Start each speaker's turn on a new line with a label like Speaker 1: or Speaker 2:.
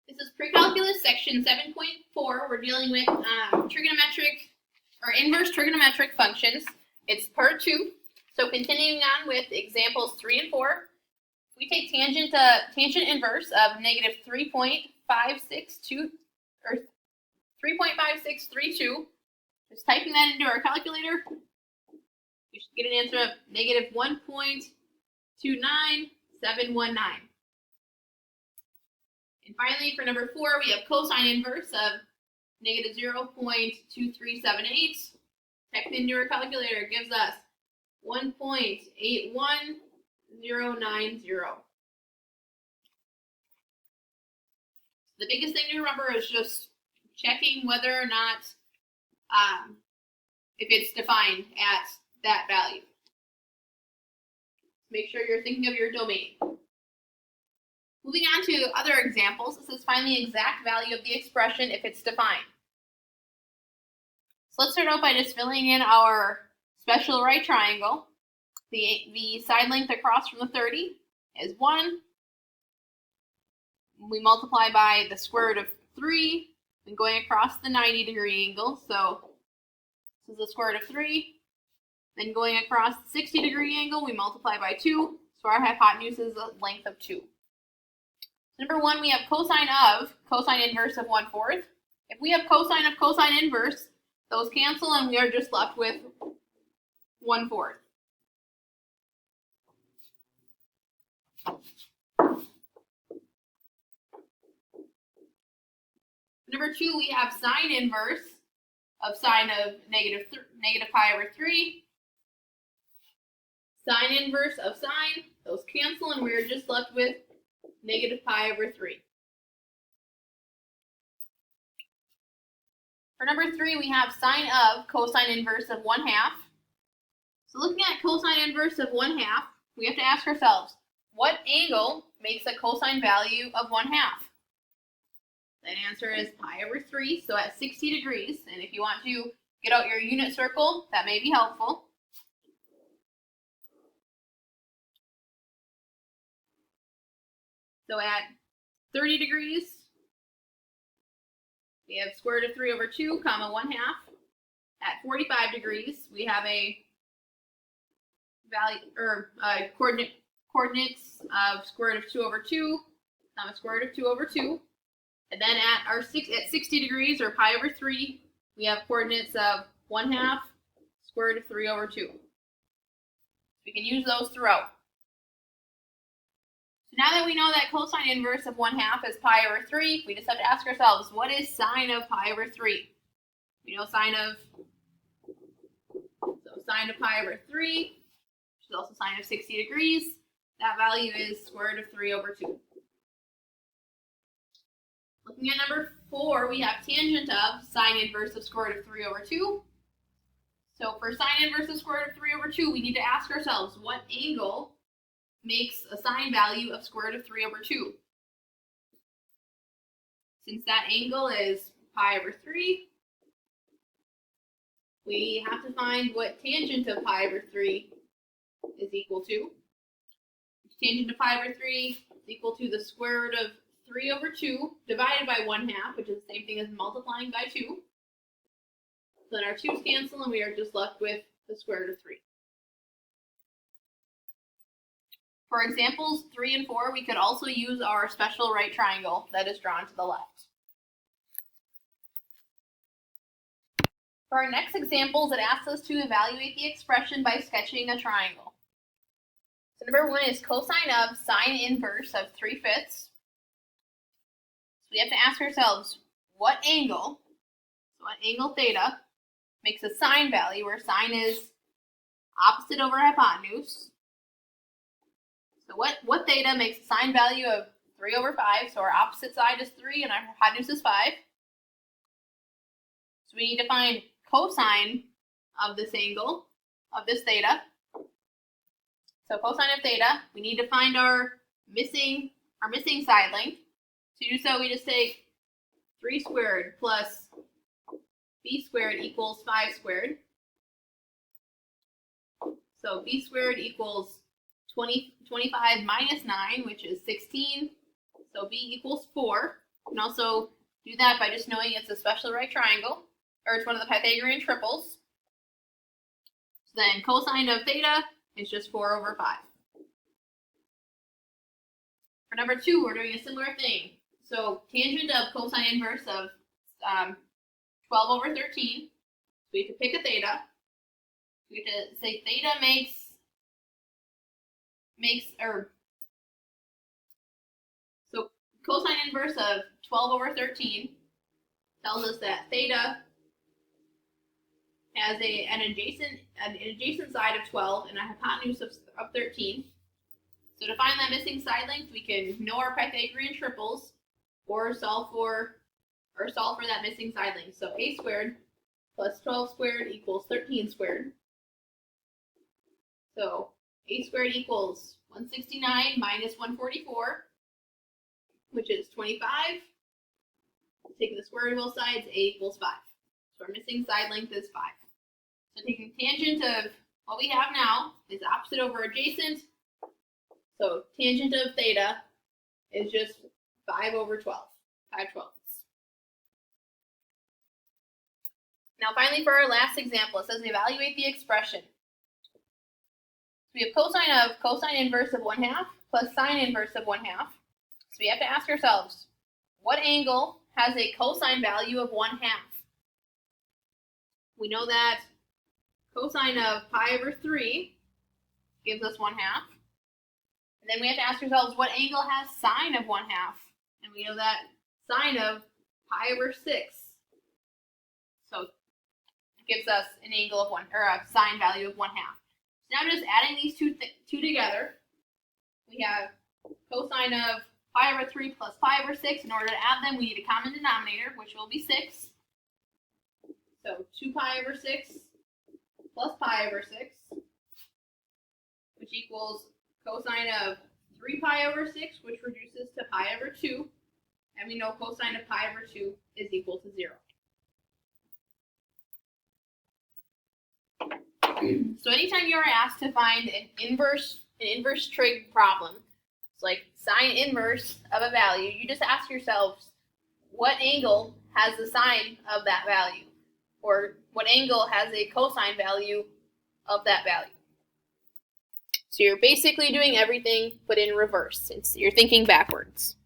Speaker 1: This is Precalculus, section 7.4. We're dealing with trigonometric or inverse trigonometric functions. it's part 2. So continuing on with examples 3 and 4, we take tangent inverse of negative 3.562 or 3.5632. Just typing that into our calculator, we should get an answer of negative 1.29719. And finally, for number 4, we have cosine inverse of negative 0.2378. Typed into our calculator gives us 1.81090. The biggest thing to remember is just checking whether or not if it's defined at that value. Make sure you're thinking of your domain. Moving on to other examples, it says find the exact value of the expression if it's defined. So let's start out by just filling in our special right triangle. The side length across from the 30 is 1. We multiply by the square root of 3, and going across the 90-degree angle, so this is the square root of 3. Then going across the 60-degree angle, we multiply by 2, so our hypotenuse is a length of 2. Number 1, we have cosine inverse of 1/4. If we have cosine of cosine inverse, those cancel and we are just left with 1/4. Number 2, we have sine inverse of sine of negative pi over 3. Sine inverse of sine, those cancel and we are just left with negative pi over 3. For number 3, we have sine of cosine inverse of 1/2. So looking at cosine inverse of 1/2, we have to ask ourselves, what angle makes a cosine value of 1/2? That answer is pi over 3, so at 60 degrees. And if you want to get out your unit circle, that may be helpful. So at 30 degrees, we have square root of 3 over 2, comma 1/2. At 45 degrees, we have a value or coordinates of square root of 2 over 2, comma square root of 2 over 2. And then at 60 degrees or pi over 3, we have coordinates of 1/2 square root of 3 over 2. We can use those throughout. So now that we know that cosine inverse of 1/2 is pi over 3, we just have to ask ourselves, what is sine of pi over 3? We know sine of pi over 3, which is also sine of 60 degrees. That value is square root of 3 over 2. Looking at number 4, we have tangent of sine inverse of square root of 3 over 2. So for sine inverse of square root of 3 over 2, we need to ask ourselves, what angle makes a sine value of square root of 3 over 2? Since that angle is pi over 3, we have to find what tangent of pi over 3 is equal to. Tangent of pi over 3 is equal to the square root of 3 over 2 divided by 1/2, which is the same thing as multiplying by 2. So then our 2's cancel and we are just left with the square root of 3. For examples 3 and 4, we could also use our special right triangle that is drawn to the left. For our next examples, it asks us to evaluate the expression by sketching a triangle. So number 1 is cosine of sine inverse of 3/5. So we have to ask ourselves, what angle theta makes a sine value where sine is opposite over hypotenuse. So what theta makes a sine value of 3 over 5? So our opposite side is 3 and our hypotenuse is 5. So we need to find cosine of this angle, of this theta. So cosine of theta, we need to find our missing side length. To do so, we just take 3 squared plus b squared equals 5 squared. So b squared equals 25 minus 9, which is 16. So b equals 4. You can also do that by just knowing it's a special right triangle, or it's one of the Pythagorean triples. So then cosine of theta is just 4 over 5. For number 2, we're doing a similar thing. So tangent of cosine inverse of 12 over 13. So we have to pick a theta. We have to say theta so cosine inverse of 12 over 13 tells us that theta has an adjacent side of 12 and a hypotenuse of 13. So to find that missing side length, we can know our Pythagorean triples or solve for that missing side length. So a squared plus 12 squared equals 13 squared. So a squared equals 169 minus 144, which is 25. Taking the square root of both sides, a equals 5. So our missing side length is 5. So taking tangent of what we have now is opposite over adjacent. So tangent of theta is just 5 over 12, 5/12. Now finally for our last example, it says evaluate the expression. So we have cosine inverse of 1/2 plus sine inverse of 1/2. So we have to ask ourselves, what angle has a cosine value of 1/2? We know that cosine of pi over 3 gives us 1/2. And then we have to ask ourselves, what angle has sine of 1/2? And we know that sine of pi over 6. So it gives us an angle of a sine value of 1/2. So now just adding these two together, we have cosine of pi over 3 plus pi over 6. In order to add them, we need a common denominator, which will be 6. So 2 pi over 6 plus pi over 6, which equals cosine of 3 pi over 6, which reduces to pi over 2. And we know cosine of pi over 2 is equal to 0. So anytime you are asked to find an inverse trig problem, it's like sine inverse of a value, you just ask yourselves, what angle has the sine of that value? Or what angle has a cosine value of that value? So you're basically doing everything but in reverse. You're thinking backwards.